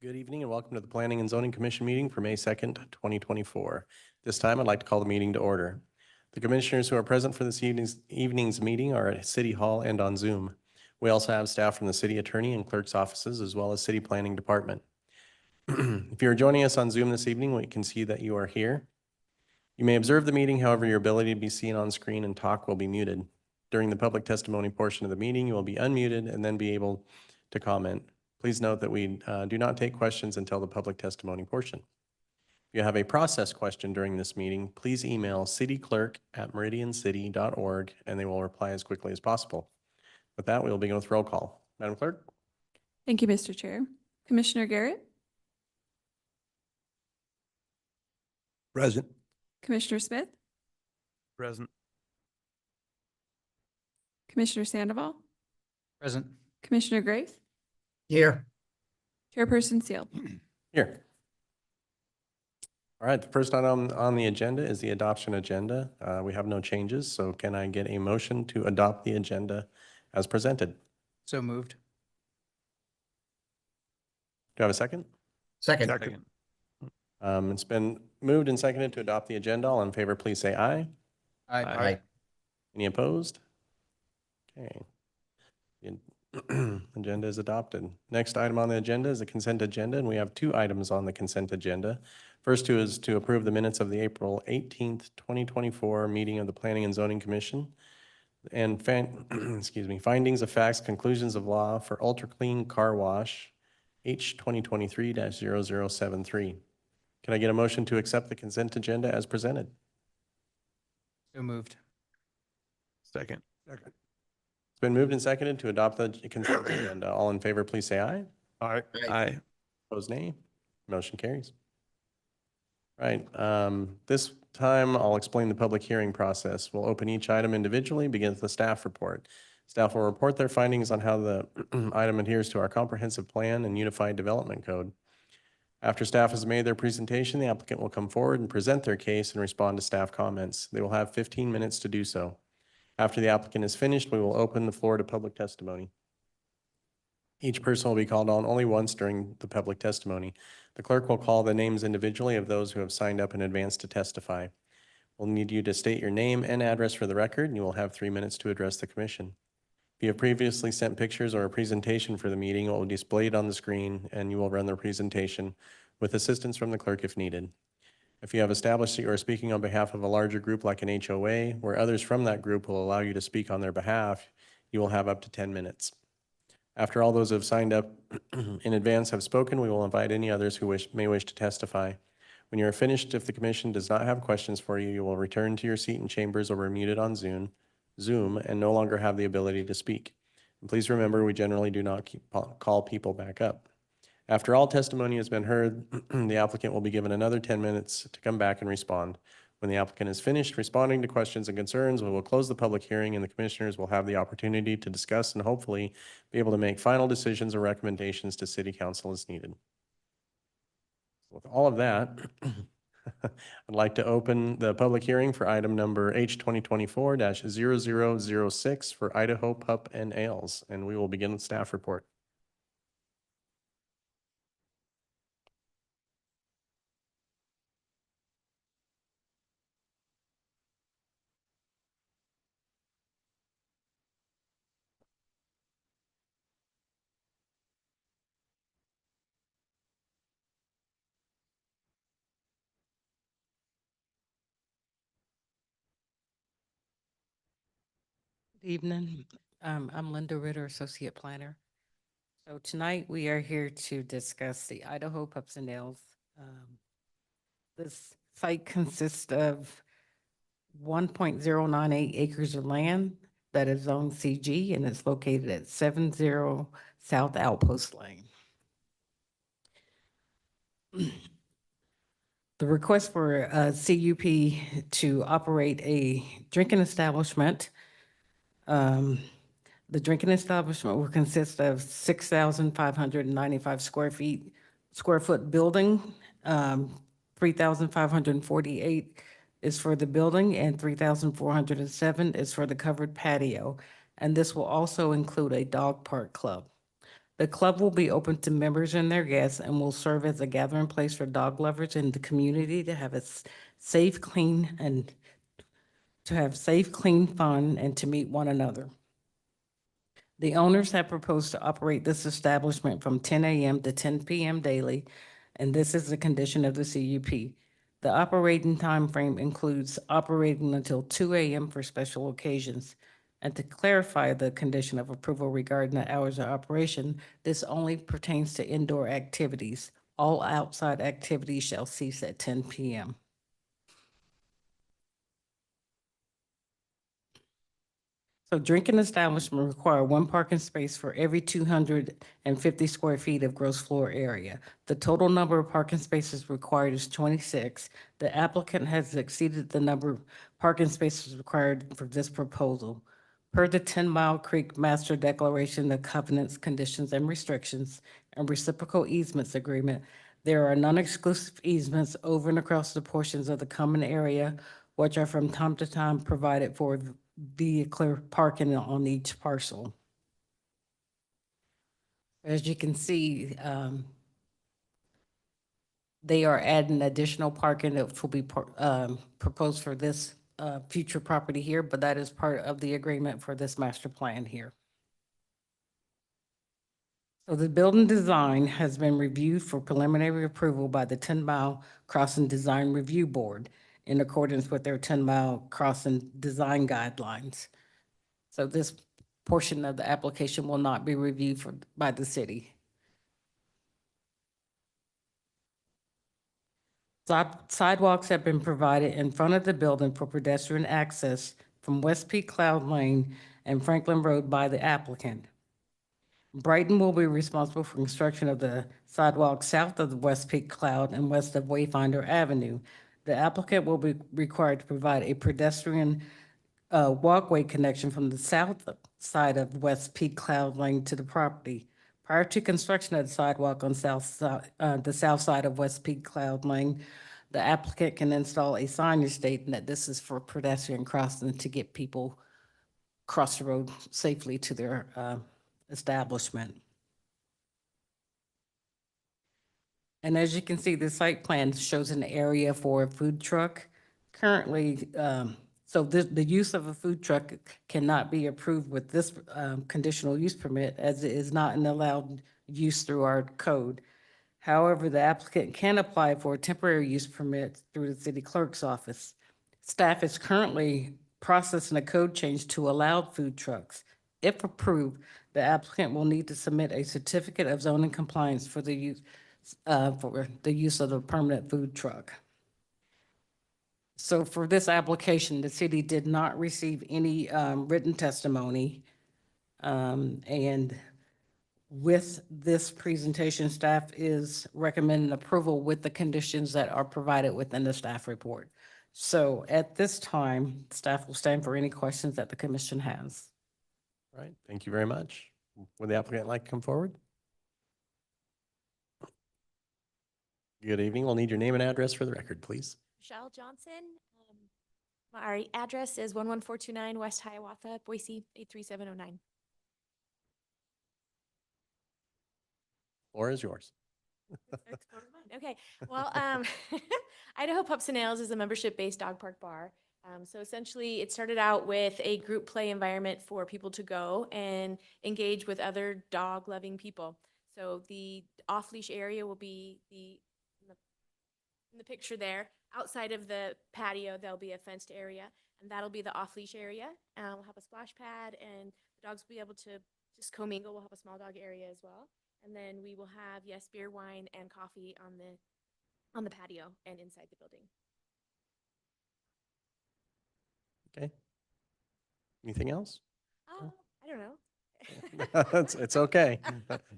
Good evening and welcome to the Planning and Zoning Commission meeting for May 2nd, 2024. This time, I'd like to call the meeting to order. The commissioners who are present for this evening's meeting are at City Hall and on Zoom. We also have staff from the city attorney and clerk's offices, as well as city planning department. If you're joining us on Zoom this evening, we can see that you are here. You may observe the meeting, however, your ability to be seen on screen and talk will be muted. During the public testimony portion of the meeting, you will be unmuted and then be able to comment. Please note that we do not take questions until the public testimony portion. If you have a process question during this meeting, please email cityclerk@meridiancity.org and they will reply as quickly as possible. With that, we will begin with roll call. Madam Clerk? Thank you, Mr. Chair. Commissioner Garrett, Present. Commissioner Smith, Present. Commissioner Sandoval, Present. Commissioner Grace, Here. Chairperson Seal. Here. All right, the first item on the agenda is the adoption agenda. We have no changes, so can I get a motion to adopt the agenda as presented? So moved. Do I have a second? Second. It's been moved and seconded to adopt the agenda. All in favor, please say aye. Aye. Any opposed? Okay. The agenda is adopted. Next item on the agenda is the consent agenda, and we have two items on the consent agenda. First two is to approve the minutes of the April 18th, 2024 meeting of the Planning and Zoning Commission and findings of facts, conclusions of law for Ultra Clean Car Wash H 2023-0073. Can I get a motion to accept the consent agenda as presented? So moved. Second. It's been moved and seconded to adopt the consent agenda. All in favor, please say aye. Aye. Opposed, nay. Motion carries. Right. This time, I'll explain the public hearing process. We'll open each item individually, begin with the staff report. Staff will report their findings on how the item adheres to our comprehensive plan and unified development code. After staff has made their presentation, the applicant will come forward and present their case and respond to staff comments. They will have 15 minutes to do so. After the applicant is finished, we will open the floor to public testimony. Each person will be called on only once during the public testimony. The clerk will call the names individually of those who have signed up in advance to testify. We'll need you to state your name and address for the record, and you will have 3 minutes to address the commission. If you have previously sent pictures or a presentation for the meeting, it will be displayed on the screen, and you will run the presentation with assistance from the clerk if needed. If you have established that you are speaking on behalf of a larger group like an HOA, where others from that group will allow you to speak on their behalf, you will have up to 10 minutes. After all those who have signed up in advance have spoken, we will invite any others who may wish to testify. When you are finished, if the commission does not have questions for you, you will return to your seat in chambers or be muted on Zoom, and no longer have the ability to speak. And please remember, we generally do not call people back up. After all testimony has been heard, the applicant will be given another 10 minutes to come back and respond. When the applicant is finished responding to questions and concerns, we will close the public hearing and the commissioners will have the opportunity to discuss and hopefully be able to make final decisions or recommendations to City Council as needed. With all of that, I'd like to open the public hearing for item number H 2024-0006 for Idaho Pup and Ales, and we will begin with staff report. Good evening. I'm Linda Ritter, Associate Planner. So tonight we are here to discuss the Idaho Pups and Nails. This site consists of 1.098 acres of land that is zoned CG and it's located at 70 South Outpost Lane. The request for a CUP to operate a drinking establishment. The drinking establishment will consist of 6,595 square foot building. 3,548 is for the building and 3,407 is for the covered patio. And this will also include a dog park club. The club will be open to members and their guests and will serve as a gathering place for dog lovers in the community to have a safe, clean, fun, and to meet one another. The owners have proposed to operate this establishment from 10 a.m. to 10 p.m. daily, and this is a condition of the CUP. The operating time frame includes operating until 2 a.m. for special occasions. And to clarify the condition of approval regarding the hours of operation, this only pertains to indoor activities. All outside activities shall cease at 10 p.m. So drinking establishment require one parking space for every 250 square feet of gross floor area. The total number of parking spaces required is 26. The applicant has exceeded the number of parking spaces required for this proposal. Per the 10 Mile Creek Master Declaration of Covenants, Conditions, and Restrictions and Reciprocal Easements Agreement, there are non-exclusive easements over and across the portions of the common area, which are from time to time provided for vehicular parking on each parcel. As you can see, they are adding additional parking that will be proposed for this future property here, but that is part of the agreement for this master plan here. So the building design has been reviewed for preliminary approval by the 10 Mile Crossing Design Review Board in accordance with their 10 Mile Crossing Design Guidelines. So this portion of the application will not be reviewed by the city. Sidewalks have been provided in front of the building for pedestrian access from West Peak Cloud Lane and Franklin Road by the applicant. Brighton will be responsible for construction of the sidewalk south of the West Peak Cloud and west of Wayfinder Avenue. The applicant will be required to provide a pedestrian walkway connection from the south side of West Peak Cloud Lane to the property. Prior to construction of the sidewalk on the south side of West Peak Cloud Lane, the applicant can install a signage stating that this is for pedestrian crossing to get people across the road safely to their establishment. And as you can see, the site plan shows an area for a food truck. Currently, so the use of a food truck cannot be approved with this conditional use permit, as it is not an allowed use through our code. However, the applicant can apply for a temporary use permit through the city clerk's office. Staff is currently processing a code change to allow food trucks. If approved, the applicant will need to submit a certificate of zoning compliance for the use of the permanent food truck. So for this application, the city did not receive any written testimony. And with this presentation, staff is recommending approval with the conditions that are provided within the staff report. So at this time, staff will stand for any questions that the commission has. All right, thank you very much. Would the applicant like to come forward? Good evening. We'll need your name and address for the record, please. Michelle Johnson. Our address is 11429 West Hiawatha, Boise, 83709. Floor is yours. Okay, well, Idaho Pups and Nails is a membership-based dog park bar. So essentially, it started out with a group play environment for people to go and engage with other dog-loving people. So the off-leash area will be in the picture there. Outside of the patio, there'll be a fenced area, and that'll be the off-leash area. We'll have a splash pad, and the dogs will be able to just commingle. We'll have a small dog area as well. And then we will have, yes, beer, wine, and coffee on the patio and inside the building. Okay. Anything else? Oh, I don't know. It's okay.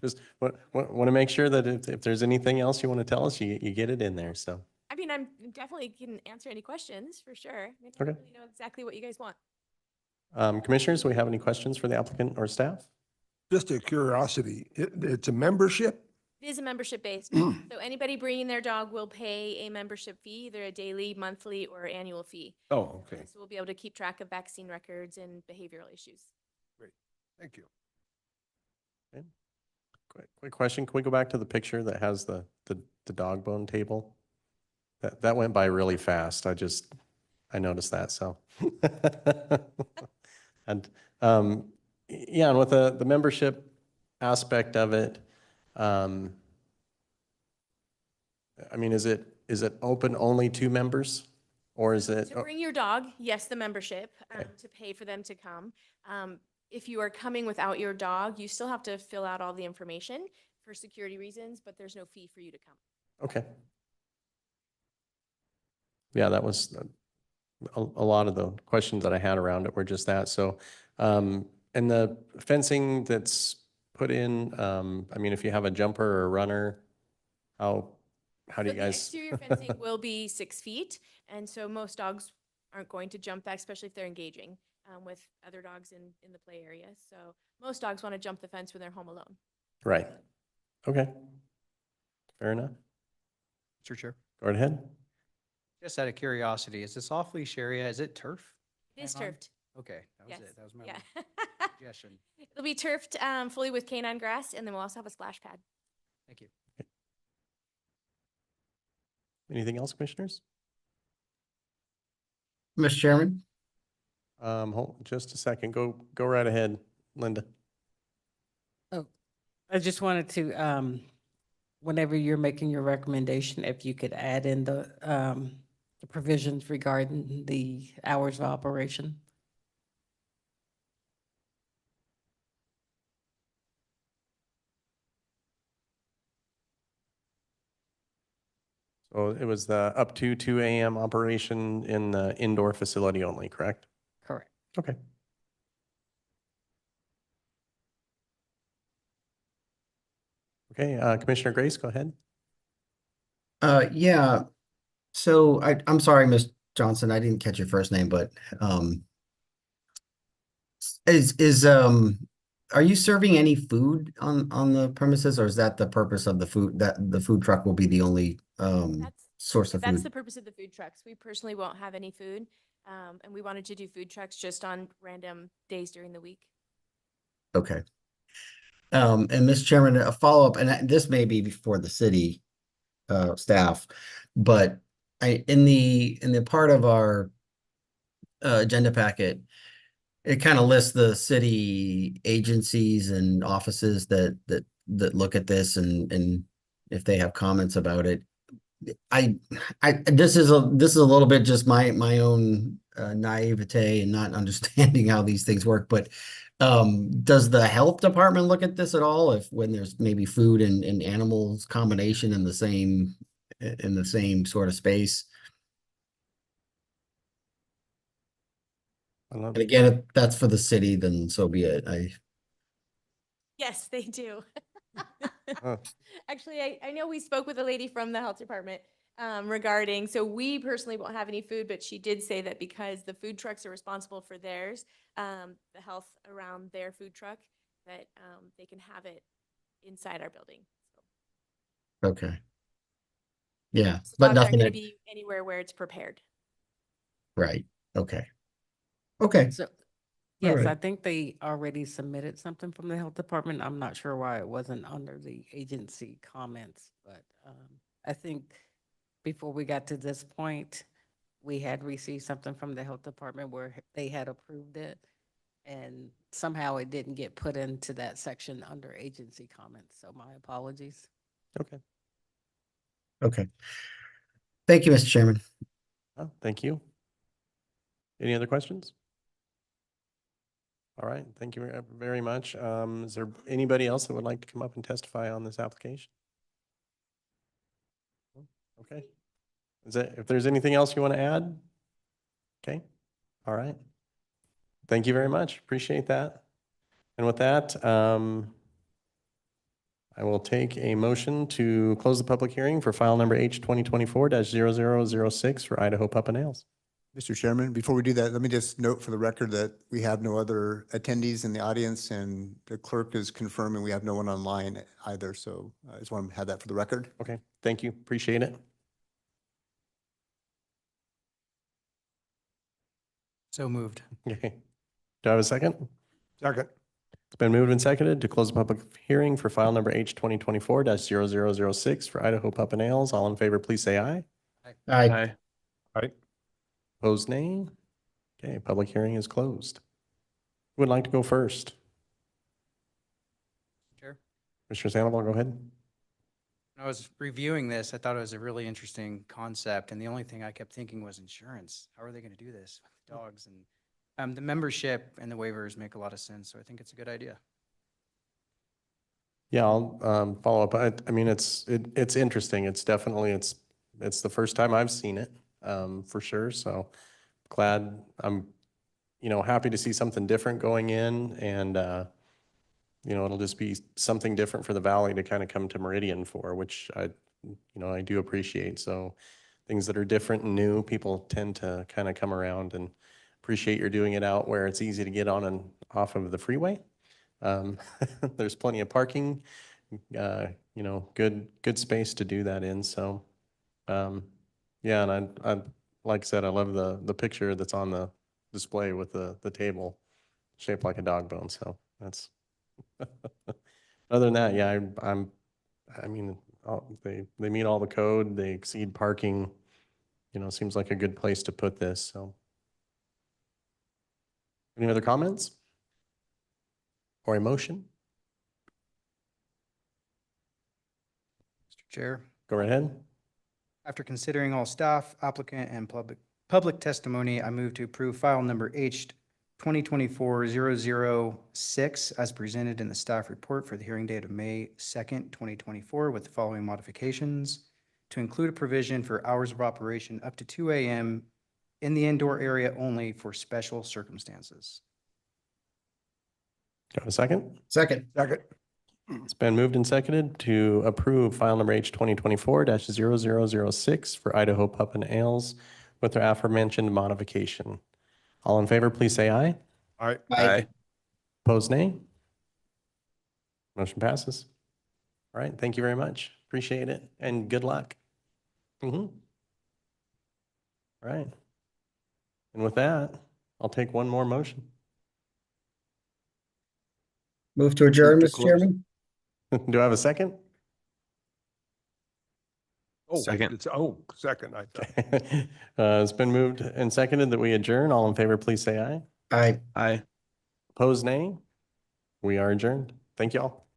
Just want to make sure that if there's anything else you want to tell us, you get it in there, so. I mean, I'm definitely can answer any questions for sure. I mean, I Okay. don't really know exactly what you guys want. Commissioners, do we have any questions for the applicant or staff? Just a curiosity, it's a membership? It is a membership based. So anybody bringing their dog will pay a membership fee, either a daily, monthly, or annual fee. Oh, okay, So we'll be able to keep track of vaccine records and behavioral issues. thank you. Quick question. Can we go back to the picture that has the dog bone table? That went by really fast. I noticed that, so. And, yeah, and with the membership aspect of it, I mean, is it open only to members? Or is it? To bring your dog, yes, the membership, Okay. to pay for them to come. If you are coming without your dog, you still have to fill out all the information for security reasons, but there's no fee for you to come. Okay. Yeah, that was a lot of the questions that I had around it were just that. So, and the fencing that's put in, I mean, if you have a jumper or a runner, how do you So guys? the exterior fencing will be 6 feet, and so most dogs aren't going to jump that, especially if they're engaging with other dogs in the play area. So most dogs want to jump the fence when they're home alone. Right. Okay. Fair enough. Mr. Chair. Go right ahead. Just out of curiosity, is this off-leash area, is it turf? It is Hang on. turfed. Okay, that was Yes. it. That was my Yeah. only suggestion. It'll be turfed fully with canine grass, and then we'll also have a splash pad. Thank you. Anything else, commissioners? Mr. Chairman, Hold just a second. Go right ahead, Linda. Oh, I just wanted to, whenever you're making your recommendation, if you could add in the provisions regarding the hours of operation. So it was the up to 2 a.m. operation in the indoor facility only, correct? Correct. Okay. Okay, Commissioner Grace, go ahead. yeah, so I'm sorry, Miss Johnson, I didn't catch your first name, but are you serving any food on the premises, or is that the purpose of the food, that the food truck will be the only That's source of That's the food? purpose of the food trucks. We personally won't have any food, and we wanted to do food trucks just on random days during the week. Okay. And Mr. Chairman, a follow-up, and this may be before the city staff, but in the part of our agenda packet, it kind of lists the city agencies and offices that look at this and if they have comments about it. This is a little bit just my own naivete and not understanding how these things work, but does the health department look at this at all, if when there's maybe food and animals combination in the same sort of space? I love And again, if that's for the city, then so be it. Yes, they do. Oh. Actually, I know we spoke with a lady from the health department regarding, so we personally won't have any food, but she did say that because the food trucks are responsible for theirs, the health around their food truck, that they can have it inside our building. So Okay. Yeah, so but dogs aren't nothing going to that, be anywhere where it's prepared. right. Okay. Okay. So, yes, I right. think they already submitted something from the health department. I'm not sure why it wasn't under the agency comments, but I think before we got to this point, we had received something from the health department where they had approved it, and somehow it didn't get put into that section under agency comments. So my apologies. Okay. Okay. Thank you, Mr. Chairman. Oh, thank you. Any other questions? All right, thank you very much. Is there anybody else that would like to come up and testify on this application? Okay. If there's anything else you want to add? Okay, all right. Thank you very much. Appreciate that. And with that, I will take a motion to close the public hearing for file number H 2024-0006 for Idaho Pup and Nails. Mr. Chairman, before we do that, let me just note for the record that we have no other attendees in the audience, and the clerk is confirming we have no one online either. So I just want to have that for the record. Okay, thank you. Appreciate it. So moved. Okay. Do I have a second? Second. It's been moved and seconded to close the public hearing for file number H 2024-0006 for Idaho Pup and Ales. All in favor, please say aye. Aye. Opposed, nay. Okay, public hearing is closed. Who would like to go first? Chair? Commissioner Sandoval, go ahead. When I was reviewing this, I thought it was a really interesting concept, and the only thing I kept thinking was insurance. How are they going to do this with dogs? And the membership and the waivers make a lot of sense, so I think it's a good idea. Yeah, I'll follow up. I mean, it's interesting. It's definitely, it's the first time I've seen it, for sure. So glad, I'm, happy to see something different going in, and, it'll just be something different for the valley to kind of come to Meridian for, which I do appreciate. So things that are different and new, people tend to kind of come around, and appreciate you're doing it out where it's easy to get on and off of the freeway. There's plenty of parking, good space to do that in. So, yeah, and I, like I said, I love the picture that's on the display with the table shaped like a dog bone. So that's, other than that, yeah, I mean, they meet all the code, they exceed parking, seems like a good place to put this. So any other comments or a motion? Mr. Chair? Go right ahead. After considering all staff, applicant, and public testimony, I move to approve file number H 2024-006 as presented in the staff report for the hearing date of May 2nd, 2024, with the following modifications: to include a provision for hours of operation up to 2 a.m. in the indoor area only for special circumstances. Got a second? Second. Second. It's been moved and seconded to approve file number H 2024-0006 for Idaho Pup and Ales with the aforementioned modification. All in favor, please say aye. Aye. Opposed, nay. Motion passes. All right, thank you very much. Appreciate it, and good luck. All right. And with that, I'll take one more motion. Move to adjourn, Move to Mr. close. Chairman? Do I have a second? Second. Second. It's been moved and seconded that we adjourn. All in favor, please say aye. Aye. Opposed, nay. We are adjourned. Thank you all.